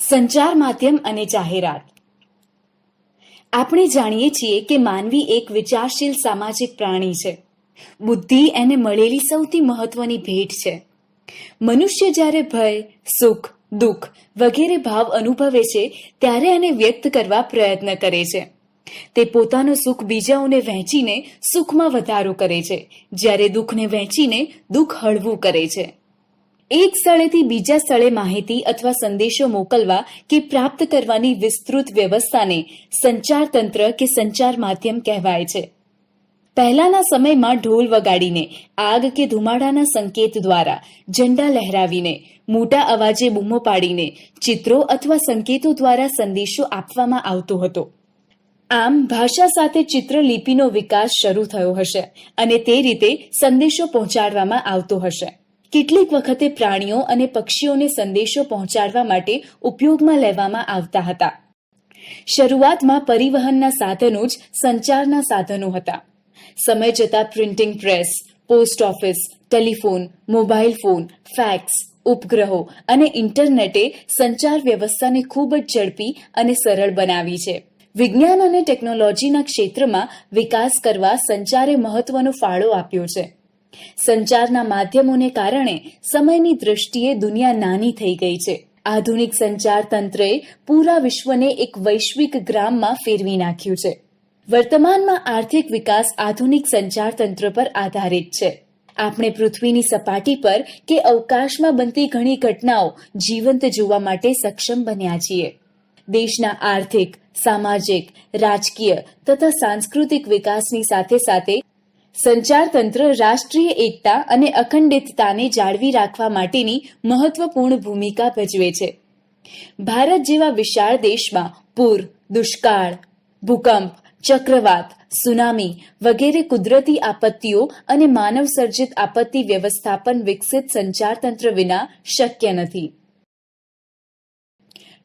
સંચાર માધ્યમ અને જાહેરાત. આપણે જાણીએ છીએ કે માનવી એક વિચારશીલ સામાજિક પ્રાણી છે. બુદ્ધિ એને મળેલી સૌથી મહત્વની ભેટ છે. મનુષ્ય જ્યારે ભય, સુખ, દુઃખ વગેરે ભાવ અનુભવે છે ત્યારે એને વ્યક્ત કરવા પ્રયત્ન કરે છે. તે પોતાનું સુખ બીજાઓને વહેંચીને સુખમાં વધારો કરે છે, જ્યારે દુઃખને વહેંચીને દુઃખ હળવું કરે છે. એક સ્થળેથી બીજા સ્થળે માહિતી અથવા સંદેશો મોકલવા કે પ્રાપ્ત કરવાની વિસ્તૃત વ્યવસ્થાને સંચાર તંત્ર કે સંચાર માધ્યમ કહેવાય છે. પહેલાના સમયમાં ઢોલ વગાડીને, આગ કે ધુમાડાના સંકેત દ્વારા, ઝંડા લહેરાવીને, મોટા અવાજે બૂમો પાડીને, ચિત્રો અથવા સંકેતો દ્વારા સંદેશો આપવામાં આવતો હતો. આમ ભાષા સાથે ચિત્રલિપિનો વિકાસ શરૂ થયો હશે અને તે રીતે સંદેશો પહોંચાડવામાં આવતો હશે. કેટલીક વખતે પ્રાણીઓ અને પક્ષીઓને સંદેશો પહોંચાડવા માટે ઉપયોગમાં લેવામાં આવતા હતા. શરૂઆતમાં પરિવહનના સાધનો જ સંચારના સાધનો હતા. સમય જતાં printing press, post office, telephone, mobile phone, fax, ઉપગ્રહો અને ઇન્ટરનેટે સંચાર વ્યવસ્થાને ખૂબ જ ઝડપી અને સરળ બનાવી છે. વિજ્ઞાન અને ટેકનોલોજીના ક્ષેત્રમાં વિકાસ કરવા સંચારે મહત્વનો ફાળો આપ્યો છે. સંચારના માધ્યમોને કારણે સમયની દ્રષ્ટિએ દુનિયા નાની થઈ ગઈ છે. આધુનિક સંચાર તંત્રએ પૂરા વિશ્વને એક વૈશ્વિક ગ્રામમાં ફેરવી નાખ્યું છે. વર્તમાનમાં આર્થિક વિકાસ આધુનિક સંચાર તંત્ર પર આધારિત છે. આપણે પૃથ્વીની સપાટી પર કે અવકાશમાં બનતી ઘણી ઘટનાઓ જીવંત જોવા માટે સક્ષમ બન્યા છીએ. દેશના આર્થિક, સામાજિક, રાજકીય તથા સાંસ્કૃતિક વિકાસની સાથે સાથે સંચાર તંત્ર રાષ્ટ્રીય એકતા અને અખંડિતતાને જાળવી રાખવા માટેની મહત્વપૂર્ણ ભૂમિકા ભજવે છે. ભારત જેવા વિશાળ દેશમાં પૂર, દુષ્કાળ, ભૂકંપ, ચક્રવાત, સુનામી વગેરે કુદરતી આપત્તિઓ અને માનવ સર્જિત આપત્તિ વ્યવસ્થાપન વિકસિત સંચાર તંત્ર વિના શક્ય નથી.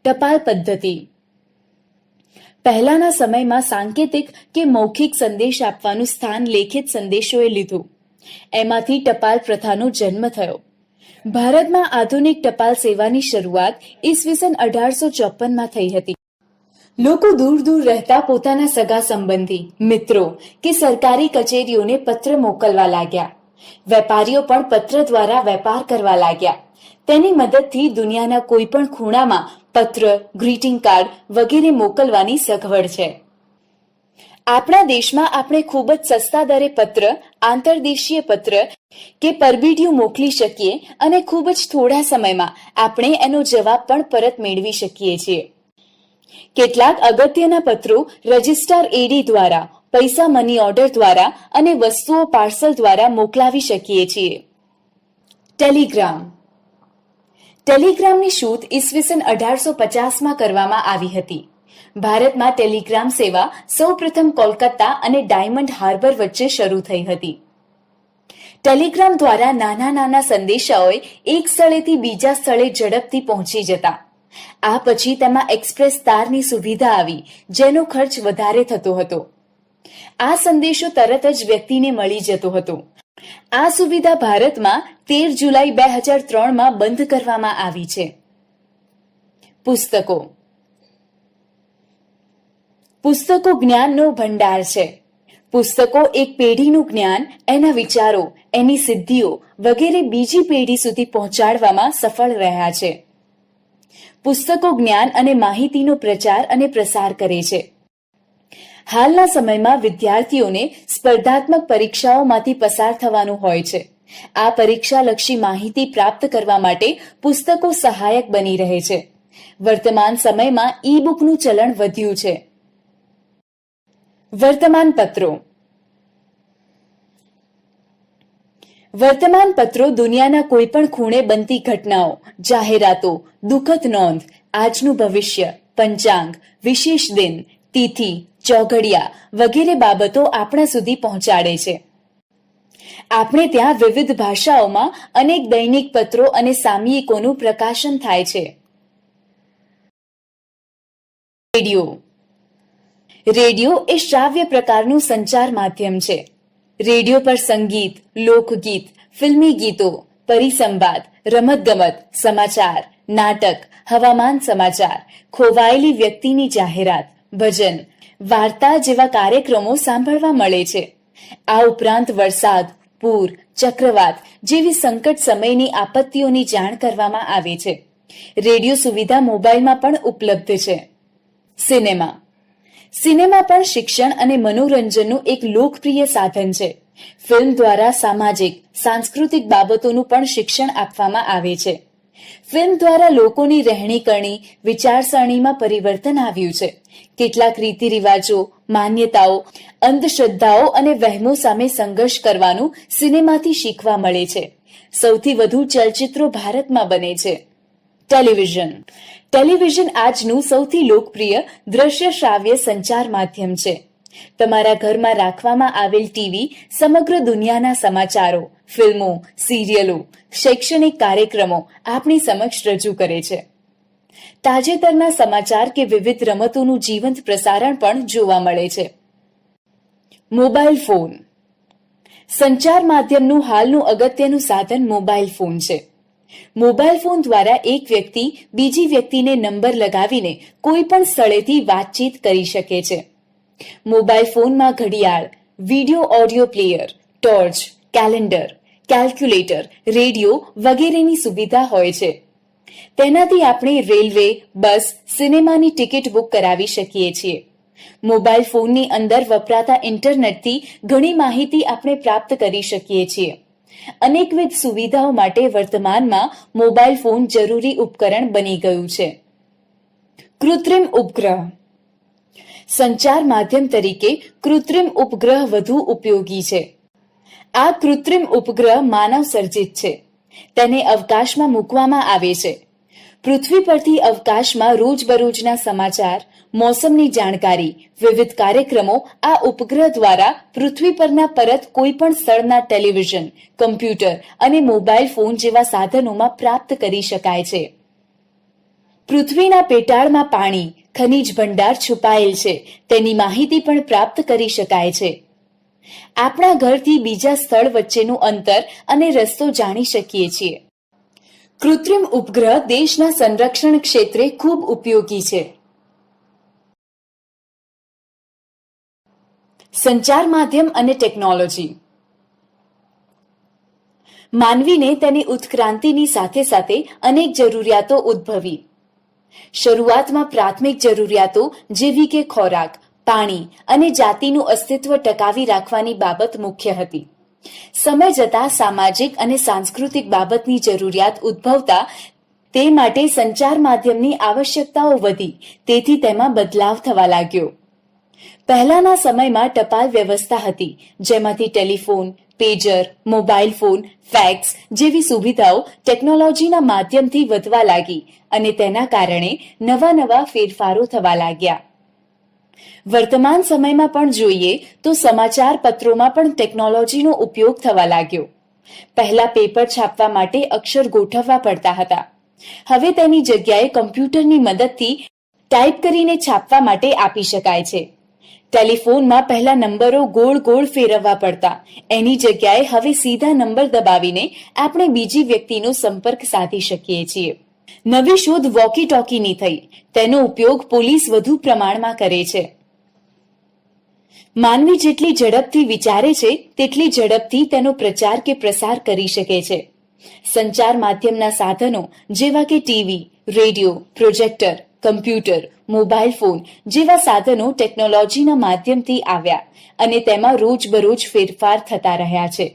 ટપાલ પદ્ધતિ. પહેલાના સમયમાં સાંકેતિક કે મૌખિક સંદેશ આપવાનું સ્થાન લેખિત સંદેશોએ લીધું. એમાંથી ટપાલ પ્રથાનો જન્મ થયો. ભારતમાં આધુનિક ટપાલ સેવાની શરૂઆત ઈસવીસન 1854માં થઈ હતી. લોકો દૂર દૂર રહેતા પોતાના સગા સંબંધી, મિત્રો કે સરકારી કચેરીઓને પત્ર મોકલવા લાગ્યા. વેપારીઓ પણ પત્ર દ્વારા વેપાર કરવા લાગ્યા. તેની મદદથી દુનિયાના કોઈ પણ ખૂણામાં પત્ર, ગ્રીટિંગ કાર્ડ વગેરે મોકલવાની સગવડ છે. આપણા દેશમાં આપણે ખૂબ જ સસ્તા દરે પત્ર, આંતરદેશીય પત્ર કે પરબીડિયું મોકલી શકીએ અને ખૂબ જ થોડા સમયમાં આપણે એનો જવાબ પણ પરત મેળવી શકીએ છીએ. કેટલાક અગત્યના પત્રો રજિસ્ટર એડી દ્વારા, પૈસા મની ઓર્ડર દ્વારા અને વસ્તુઓ પાર્સલ દ્વારા મોકલાવી શકીએ છીએ. ટેલિગ્રામ. ટેલિગ્રામની શોધ ઈસવીસન 1850માં કરવામાં આવી હતી. ભારતમાં ટેલિગ્રામ સેવા સૌપ્રથમ કોલકાતા અને ડાયમંડ હાર્બર વચ્ચે શરૂ થઈ હતી. ટેલિગ્રામ દ્વારા નાના નાના સંદેશાઓ એક સ્થળેથી બીજા સ્થળે ઝડપથી પહોંચી જતા. આ પછી તેમાં એક્સપ્રેસ તારની સુવિધા આવી, જેનો ખર્ચ વધારે થતો હતો. આ સંદેશો તરત જ વ્યક્તિને મળી જતો હતો. આ સુવિધા ભારતમાં 13 જુલાઈ 2003માં બંધ કરવામાં આવી છે. પુસ્તકો. પુસ્તકો જ્ઞાનનો ભંડાર છે. પુસ્તકો એક પેઢીનું જ્ઞાન, એના વિચારો, એની સિદ્ધિઓ વગેરે બીજી પેઢી સુધી પહોંચાડવામાં સફળ રહ્યા છે. પુસ્તકો જ્ઞાન અને માહિતીનો પ્રચાર અને પ્રસાર કરે છે. હાલના સમયમાં વિદ્યાર્થીઓને સ્પર્ધાત્મક પરીક્ષાઓમાંથી પસાર થવાનું હોય છે. આ પરીક્ષાલક્ષી માહિતી પ્રાપ્ત કરવા માટે પુસ્તકો સહાયક બની રહે છે. વર્તમાન સમયમાં ઈ બુકનું ચલણ વધ્યું છે. વર્તમાન પત્રો. વર્તમાન પત્રો દુનિયાના કોઈ પણ ખૂણે બનતી ઘટનાઓ, જાહેરાતો, દુઃખદ નોંધ, આજનું ભવિષ્ય, પંચાંગ, વિશેષ દિન, તિથિ, ચોઘડિયા વગેરે બાબતો આપણા સુધી પહોંચાડે છે. આપણે ત્યાં વિવિધ ભાષાઓમાં અનેક દૈનિક પત્રો અને સામયિકોનું પ્રકાશન થાય છે. રેડિયો. રેડિયો એ શ્રાવ્ય પ્રકારનું સંચાર માધ્યમ છે. રેડિયો પર સંગીત, લોકગીત, ફિલ્મી ગીતો, પરિસંવાદ, રમતગમત, સમાચાર, નાટક, હવામાન સમાચાર, ખોવાયેલી વ્યક્તિની જાહેરાત, ભજન, વાર્તા જેવા કાર્યક્રમો સાંભળવા મળે છે. આ ઉપરાંત વરસાદ, પૂર, ચક્રવાત જેવી સંકટ સમયની આપત્તિઓની જાણ કરવામાં આવે છે. રેડિયો સુવિધા મોબાઈલમાં પણ ઉપલબ્ધ છે. સિનેમા પણ શિક્ષણ અને મનોરંજનનું એક લોકપ્રિય સાધન છે. ફિલ્મ દ્વારા સામાજિક, સાંસ્કૃતિક બાબતોનું પણ શિક્ષણ આપવામાં આવે છે. ફિલ્મ દ્વારા લોકોની રહેણીકરણી, વિચારસરણીમાં પરિવર્તન આવ્યું છે. કેટલાક રીતિ રિવાજો, માન્યતાઓ, અંધશ્રદ્ધાઓ અને વહેમો સામે સંઘર્ષ કરવાનું સિનેમાથી શીખવા મળે છે. સૌથી વધુ ચલચિત્રો ભારતમાં બને છે. ટેલિવિઝન આજનું સૌથી લોકપ્રિય દ્રશ્ય શ્રાવ્ય સંચાર માધ્યમ છે. તમારા ઘરમાં રાખવામાં આવેલ ટીવી સમગ્ર દુનિયાના સમાચારો, ફિલ્મો, સિરિયલો, શૈક્ષણિક કાર્યક્રમો આપણી સમક્ષ રજૂ કરે છે. તાજેતરના સમાચાર કે વિવિધ રમતોનું જીવંત પ્રસારણ પણ જોવા મળે છે. મોબાઈલ ફોન સંચાર માધ્યમનું હાલનું અગત્યનું સાધન મોબાઈલ ફોન છે. મોબાઈલ ફોન દ્વારા એક વ્યક્તિ બીજી વ્યક્તિને નંબર લગાવીને કોઈ પણ સ્થળેથી વાતચીત કરી શકે છે. મોબાઈલ ફોનમાં ઘડિયાળ, video audio player, torch, calendar, calculator, radio વગેરેની સુવિધા હોય છે. તેનાથી આપણે રેલવે, બસ, સિનેમાની ટિકિટ બુક કરાવી શકીએ છીએ. મોબાઈલ ફોનની અંદર વપરાતા ઇન્ટરનેટથી ઘણી માહિતી આપણે પ્રાપ્ત કરી શકીએ છીએ. અનેકવિધ સુવિધાઓ માટે વર્તમાનમાં મોબાઈલ ફોન જરૂરી ઉપકરણ બની ગયું છે. કૃત્રિમ ઉપગ્રહ સંચાર માધ્યમ તરીકે કૃત્રિમ ઉપગ્રહ વધુ ઉપયોગી છે. આ કૃત્રિમ ઉપગ્રહ માનવ સર્જિત છે. તેને અવકાશમાં મૂકવામાં આવે છે. પૃથ્વી પરથી અવકાશમાં રોજબરોજના સમાચાર, મોસમની જાણકારી, વિવિધ કાર્યક્રમો આ ઉપગ્રહ દ્વારા પૃથ્વી પરના પરત કોઈ પણ સ્થળના ટેલિવિઝન, કમ્પ્યુટર અને મોબાઈલ ફોન જેવા સાધનોમાં પ્રાપ્ત કરી શકાય છે. પૃથ્વીના પેટાળમાં પાણી, ખનિજ ભંડાર છુપાયેલ છે. તેની માહિતી પણ પ્રાપ્ત કરી શકાય છે. આપણા ઘરથી બીજા સ્થળ વચ્ચેનું અંતર અને રસ્તો જાણી શકીએ છીએ. કૃત્રિમ ઉપગ્રહ દેશના સંરક્ષણ ક્ષેત્રે ખૂબ ઉપયોગી છે. સંચાર માધ્યમ અને ટેકનોલોજી માનવીને તેની ઉત્ક્રાંતિની સાથે સાથે અનેક જરૂરિયાતો ઉદ્ભવી. શરૂઆતમાં પ્રાથમિક જરૂરિયાતો જેવી કે ખોરાક, પાણી અને જાતિનું અસ્તિત્વ ટકાવી રાખવાની બાબત મુખ્ય હતી. સમય જતાં સામાજિક અને સાંસ્કૃતિક બાબતની જરૂરિયાત ઉદ્ભવતા તે માટે સંચાર માધ્યમની આવશ્યકતાઓ વધી. તેથી તેમાં બદલાવ થવા લાગ્યો. પહેલાના સમયમાં ટપાલ વ્યવસ્થા હતી, જેમાંથી telephone, pager, mobile phone, fax જેવી સુવિધાઓ ટેકનોલોજીના માધ્યમથી વધવા લાગી અને તેના કારણે નવા ફેરફારો થવા લાગ્યા. વર્તમાન સમયમાં પણ જોઈએ તો સમાચાર પત્રોમાં પણ ટેકનોલોજીનો ઉપયોગ થવા લાગ્યો. પહેલા પેપર છાપવા માટે અક્ષર ગોઠવવા પડતા હતા. હવે તેની જગ્યાએ કમ્પ્યુટરની મદદથી ટાઈપ કરીને છાપવા માટે આપી શકાય છે. ટેલિફોનમાં પહેલા નંબરો ગોળ ફેરવવા પડતા. એની જગ્યાએ હવે સીધા નંબર દબાવીને આપણે બીજી વ્યક્તિનો સંપર્ક સાધી શકીએ છીએ. નવી શોધ વોકી ટોકીની થઈ. તેનો ઉપયોગ પોલીસ વધુ પ્રમાણમાં કરે છે. માનવી જેટલી ઝડપથી વિચારે છે તેટલી ઝડપથી તેનો પ્રચાર કે પ્રસાર કરી શકે છે. સંચાર માધ્યમના સાધનો જેવા કે TV, radio, projector, computer, mobile phone જેવા સાધનો ટેકનોલોજીના માધ્યમથી આવ્યા અને તેમાં રોજબરોજ ફેરફાર થતા રહ્યા છે.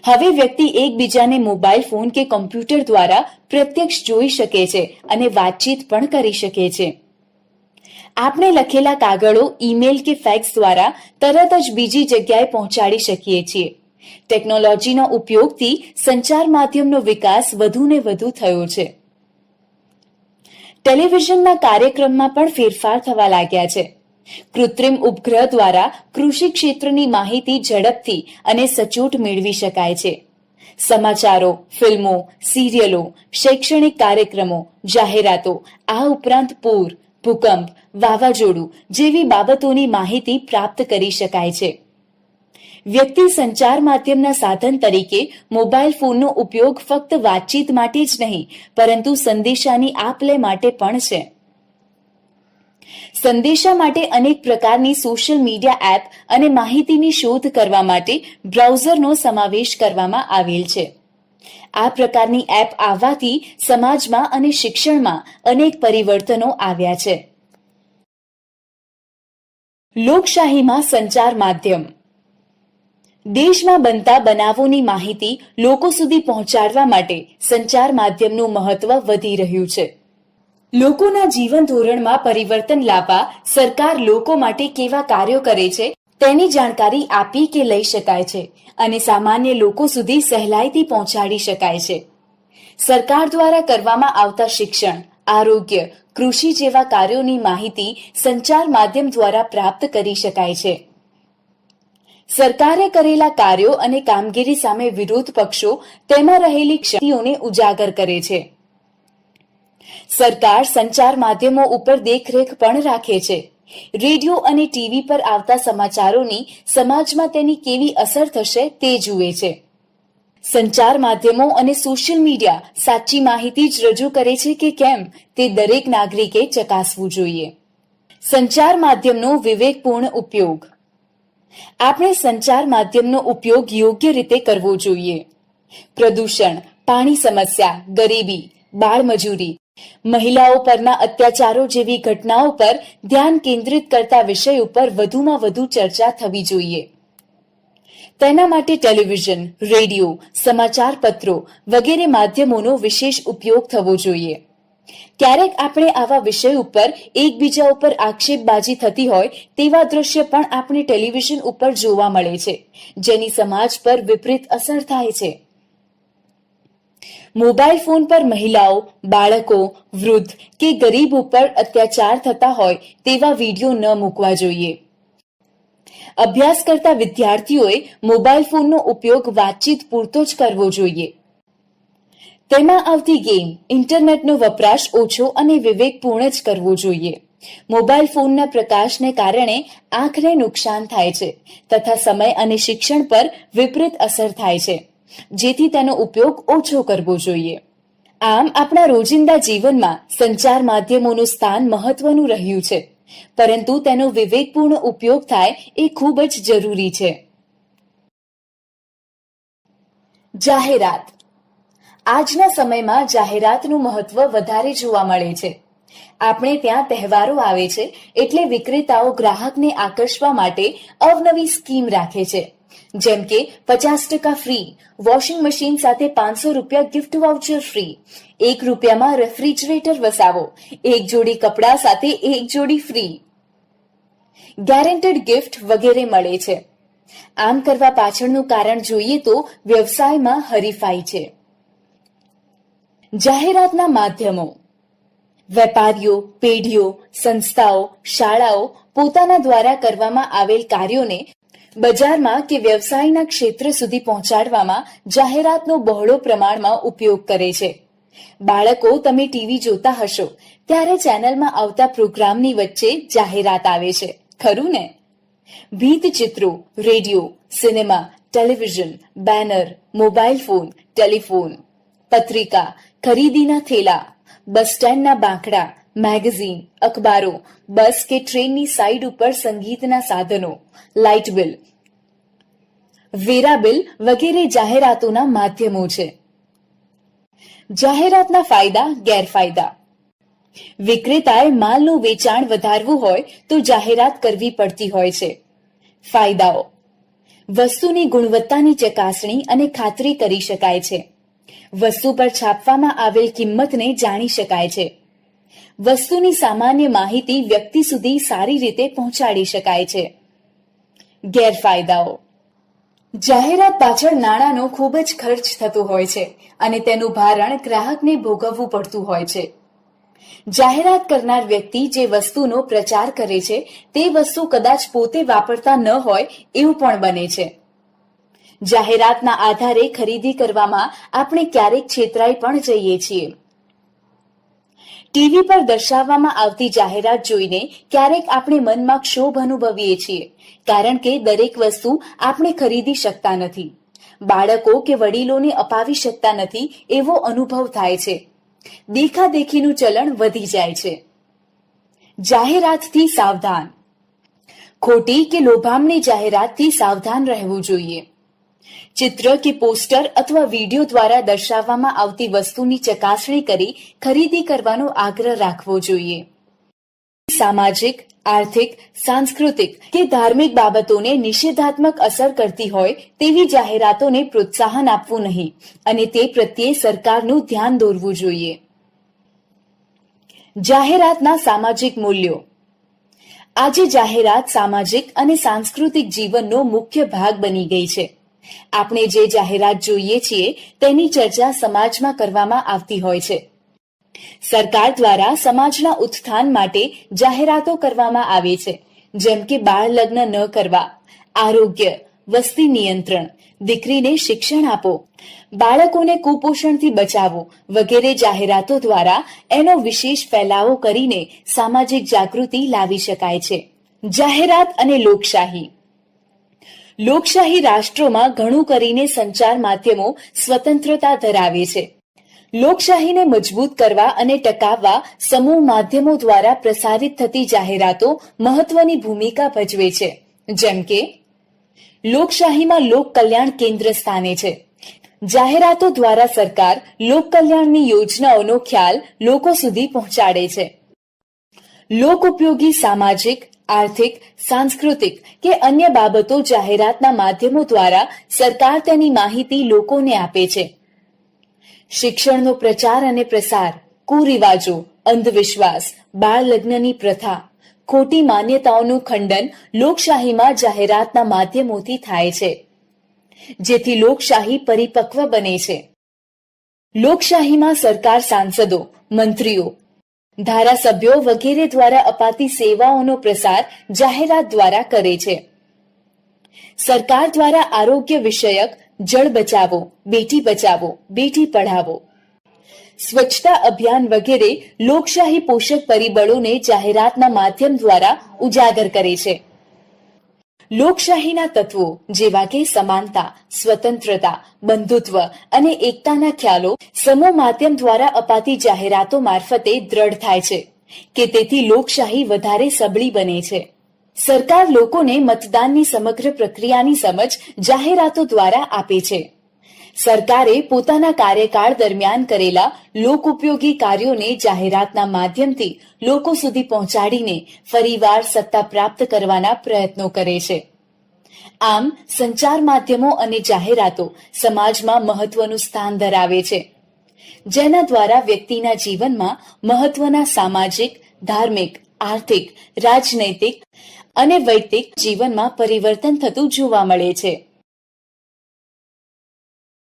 હવે વ્યક્તિ એકબીજાને મોબાઈલ ફોન કે કમ્પ્યુટર દ્વારા પ્રત્યક્ષ જોઈ શકે છે અને વાતચીત પણ કરી શકે છે. આપણે લખેલા કાગળો, ઈમેલ કે ફેક્સ દ્વારા તરત જ બીજી જગ્યાએ પહોંચાડી શકીએ છીએ. ટેકનોલોજીના ઉપયોગથી સંચાર માધ્યમનો વિકાસ વધુને વધુ થયો છે. ટેલિવિઝનના કાર્યક્રમમાં પણ ફેરફાર થવા લાગ્યા છે. કૃત્રિમ ઉપગ્રહ દ્વારા કૃષિ ક્ષેત્રની માહિતી ઝડપથી અને સચોટ મેળવી શકાય છે. સમાચારો, ફિલ્મો, સિરિયલો, શૈક્ષણિક કાર્યક્રમો, જાહેરાતો, આ ઉપરાંત પૂર, ભૂકંપ, વાવાઝોડું જેવી બાબતોની માહિતી પ્રાપ્ત કરી શકાય છે. વ્યક્તિ સંચાર માધ્યમના સાધન તરીકે મોબાઈલ ફોનનો ઉપયોગ ફક્ત વાતચીત માટે જ નહીં, પરંતુ સંદેશાની આપ-લે માટે પણ છે. સંદેશા માટે અનેક પ્રકારની સોશિયલ મીડિયા એપ અને માહિતીની શોધ કરવા માટે બ્રાઉઝરનો સમાવેશ કરવામાં આવેલ છે. આ પ્રકારની એપ આવવાથી સમાજમાં અને શિક્ષણમાં અનેક પરિવર્તનો આવ્યા છે. લોકશાહીમાં સંચાર માધ્યમ. દેશમાં બનતા બનાવોની માહિતી લોકો સુધી પહોંચાડવા માટે સંચાર માધ્યમનું મહત્વ વધી રહ્યું છે. લોકોના જીવન ધોરણમાં પરિવર્તન લાવવા સરકાર લોકો માટે કેવા કાર્યો કરે છે તેની જાણકારી આપી કે લઈ શકાય છે અને સામાન્ય લોકો સુધી સહેલાઈથી પહોંચાડી શકાય છે. સરકાર દ્વારા કરવામાં આવતા શિક્ષણ, આરોગ્ય, કૃષિ જેવા કાર્યોની માહિતી સંચાર માધ્યમ દ્વારા પ્રાપ્ત કરી શકાય છે. સરકારે કરેલા કાર્યો અને કામગીરી સામે વિરોધ પક્ષો તેમાં રહેલી ક્ષતિઓને ઉજાગર કરે છે. સરકાર સંચાર માધ્યમો ઉપર દેખરેખ પણ રાખે છે. રેડિયો અને ટીવી પર આવતા સમાચારોની સમાજમાં તેની કેવી અસર થશે તે જુએ છે. સંચાર માધ્યમો અને સોશિયલ મીડિયા સાચી માહિતી જ રજૂ કરે છે કે કેમ તે દરેક નાગરિકે ચકાસવું જોઈએ. સંચાર માધ્યમનો વિવેકપૂર્ણ ઉપયોગ. આપણે સંચાર માધ્યમનો ઉપયોગ યોગ્ય રીતે કરવો જોઈએ. પ્રદૂષણ, પાણી સમસ્યા, ગરીબી, બાળમજૂરી, મહિલાઓ પરના અત્યાચારો જેવી ઘટનાઓ પર ધ્યાન કેન્દ્રિત કરતા વિષય ઉપર વધુમાં વધુ ચર્ચા થવી જોઈએ. તેના માટે ટેલિવિઝન, રેડિયો, સમાચાર પત્રો વગેરે માધ્યમોનો વિશેષ ઉપયોગ થવો જોઈએ. ક્યારેક આપણે આવા વિષય ઉપર એકબીજા ઉપર આક્ષેપબાજી થતી હોય તેવા દ્રશ્ય પણ આપણે ટેલિવિઝન ઉપર જોવા મળે છે, જેની સમાજ પર વિપરીત અસર થાય છે. મોબાઈલ ફોન પર મહિલાઓ, બાળકો, વૃદ્ધ કે ગરીબ ઉપર અત્યાચાર થતા હોય તેવા વિડીયો ન મૂકવા જોઈએ. અભ્યાસ કરતા વિદ્યાર્થીઓએ મોબાઈલ ફોનનો ઉપયોગ વાતચીત પૂરતો જ કરવો જોઈએ. તેમાં આવતી ગેમ, ઇન્ટરનેટનો વપરાશ ઓછો અને વિવેકપૂર્ણ જ કરવો જોઈએ. મોબાઈલ ફોનના પ્રકાશને કારણે આંખને નુકસાન થાય છે તથા સમય અને શિક્ષણ પર વિપરીત અસર થાય છે, જેથી તેનો ઉપયોગ ઓછો કરવો જોઈએ. આમ આપણા રોજિંદા જીવનમાં સંચાર માધ્યમોનું સ્થાન મહત્વનું રહ્યું છે, પરંતુ તેનો વિવેકપૂર્ણ ઉપયોગ થાય એ ખૂબ જ જરૂરી છે. જાહેરાત. આજના સમયમાં જાહેરાતનું મહત્વ વધારે જોવા મળે છે. આપણે ત્યાં તહેવારો આવે છે એટલે વિક્રેતાઓ ગ્રાહકને આકર્ષવા માટે અવનવી સ્કીમ રાખે છે, જેમ કે 50% ફ્રી, વોશિંગ મશીન સાથે 500 રૂપિયા ગિફ્ટ વાઉચર ફ્રી, ₹1 રેફ્રિજરેટર વસાવો, 1 જોડી કપડા સાથે 1 જોડી ફ્રી, ગેરંટેડ ગિફ્ટ વગેરે મળે છે. આમ કરવા પાછળનું કારણ જોઈએ તો વ્યવસાયમાં હરીફાઈ છે. જાહેરાતના માધ્યમો. વેપારીઓ, પેઢીઓ, સંસ્થાઓ, શાળાઓ પોતાના દ્વારા કરવામાં આવેલ કાર્યોને બજારમાં કે વ્યવસાયના ક્ષેત્ર સુધી પહોંચાડવામાં જાહેરાતનો બહોળો પ્રમાણમાં ઉપયોગ કરે છે. બાળકો, તમે ટીવી જોતા હશો ત્યારે ચેનલમાં આવતા પ્રોગ્રામની વચ્ચે જાહેરાત આવે છે, ખરું ને? ભીંતચિત્રો, radio, cinema, television, banner, mobile phone, telephone, પત્રિકા, ખરીદીના થેલા, બસ સ્ટેન્ડના બાંકડા, મેગેઝીન, અખબારો, બસ કે ટ્રેનની સાઈડ ઉપર સંગીતના સાધનો, લાઇટ બિલ, વેરા બિલ વગેરે જાહેરાતોના માધ્યમો છે. જાહેરાતના ફાયદા, ગેરફાયદા. વિક્રેતાએ માલનું વેચાણ વધારવું હોય તો જાહેરાત કરવી પડતી હોય છે. ફાયદાઓ. વસ્તુની ગુણવત્તાની ચકાસણી અને ખાતરી કરી શકાય છે. વસ્તુ પર છાપવામાં આવેલ કિંમતને જાણી શકાય છે. વસ્તુની સામાન્ય માહિતી વ્યક્તિ સુધી સારી રીતે પહોંચાડી શકાય છે. ગેરફાયદાઓ. જાહેરાત પાછળ નાણાંનો ખૂબ જ ખર્ચ થતો હોય છે અને તેનું ભારણ ગ્રાહકને ભોગવવું પડતું હોય છે. જાહેરાત કરનાર વ્યક્તિ જે વસ્તુનો પ્રચાર કરે છે તે વસ્તુ કદાચ પોતે વાપરતા ન હોય એવું પણ બને છે. જાહેરાતના આધારે ખરીદી કરવામાં આપણે ક્યારેક છેતરાઈ પણ જઈએ છીએ. ટીવી પર દર્શાવવામાં આવતી જાહેરાત જોઈને ક્યારેક આપણે મનમાં ક્ષોભ અનુભવીએ છીએ, કારણ કે દરેક વસ્તુ આપણે ખરીદી શકતા નથી. બાળકો કે વડીલોને અપાવી શકતા નથી એવો અનુભવ થાય છે. દેખાદેખીનું ચલણ વધી જાય છે. જાહેરાતથી સાવધાન. ખોટી કે લોભામણી જાહેરાતથી સાવધાન રહેવું જોઈએ. ચિત્ર કે પોસ્ટર અથવા વિડીયો દ્વારા દર્શાવવામાં આવતી વસ્તુની ચકાસણી કરી ખરીદી કરવાનો આગ્રહ રાખવો જોઈએ. સામાજિક, આર્થિક, સાંસ્કૃતિક કે ધાર્મિક બાબતોને નિષેધાત્મક અસર કરતી હોય તેવી જાહેરાતોને પ્રોત્સાહન આપવું નહીં અને તે પ્રત્યે સરકારનું ધ્યાન દોરવું જોઈએ. જાહેરાતના સામાજિક મૂલ્યો. આજે જાહેરાત સામાજિક અને સાંસ્કૃતિક જીવનનો મુખ્ય ભાગ બની ગઈ છે. આપણે જે જાહેરાત જોઈએ છીએ તેની ચર્ચા સમાજમાં કરવામાં આવતી હોય છે. સરકાર દ્વારા સમાજના ઉત્થાન માટે જાહેરાતો કરવામાં આવે છે, જેમ કે બાળ લગ્ન ન કરવા, આરોગ્ય, વસ્તી નિયંત્રણ, દીકરીને શિક્ષણ આપો, બાળકોને કુપોષણથી બચાવો વગેરે જાહેરાતો દ્વારા એનો વિશેષ ફેલાવો કરીને સામાજિક જાગૃતિ લાવી શકાય છે. જાહેરાત અને લોકશાહી. લોકશાહી રાષ્ટ્રોમાં ઘણું કરીને સંચાર માધ્યમો સ્વતંત્રતા ધરાવે છે. લોકશાહીને મજબૂત કરવા અને ટકાવવા સમૂહ માધ્યમો દ્વારા પ્રસારિત થતી જાહેરાતો મહત્વની ભૂમિકા ભજવે છે. જેમ કે લોકશાહીમાં લોક કલ્યાણ કેન્દ્ર સ્થાને છે. જાહેરાતો દ્વારા સરકાર લોક કલ્યાણની યોજનાઓનો ખ્યાલ લોકો સુધી પહોંચાડે છે. લોક ઉપયોગી સામાજિક, આર્થિક, સાંસ્કૃતિક કે અન્ય બાબતો જાહેરાતના માધ્યમો દ્વારા સરકાર તેની માહિતી લોકોને આપે છે. શિક્ષણનો પ્રચાર અને પ્રસાર, કુરિવાજો, અંધવિશ્વાસ, બાળ લગ્નની પ્રથા, ખોટી માન્યતાઓનું ખંડન લોકશાહીમાં જાહેરાતના માધ્યમોથી થાય છે, જેથી લોકશાહી પરિપક્વ બને છે. લોકશાહીમાં સરકાર સાંસદો, મંત્રીઓ, ધારાસભ્યો વગેરે દ્વારા અપાતી સેવાઓનો પ્રસાર જાહેરાત દ્વારા કરે છે. સરકાર દ્વારા આરોગ્ય વિષયક જળ બચાવો, બેટી બચાવો, બેટી પઢાવો, સ્વચ્છતા અભિયાન વગેરે લોકશાહી પોષક પરિબળોને જાહેરાતના માધ્યમ દ્વારા ઉજાગર કરે છે. લોકશાહીના તત્વો જેવા કે સમાનતા, સ્વતંત્રતા, બંધુત્વ અને એકતાના ખ્યાલો સમૂહ માધ્યમ દ્વારા અપાતી જાહેરાતો મારફતે દ્રઢ થાય છે કે તેથી લોકશાહી વધારે સબળી બને છે. સરકાર લોકોને મતદાનની સમગ્ર પ્રક્રિયાની સમજ જાહેરાતો દ્વારા આપે છે. સરકારે પોતાના કાર્યકાળ દરમિયાન કરેલા લોકોપયોગી કાર્યોને જાહેરાતના માધ્યમથી લોકો સુધી પહોંચાડીને ફરીવાર સત્તા પ્રાપ્ત કરવાના પ્રયત્નો કરે છે. આમ સંચાર માધ્યમો અને જાહેરાતો સમાજમાં મહત્વનું સ્થાન ધરાવે છે, જેના દ્વારા વ્યક્તિના જીવનમાં મહત્વના સામાજિક, ધાર્મિક, આર્થિક, રાજનૈતિક અને વૈયક્તિક જીવનમાં પરિવર્તન થતું જોવા મળે છે.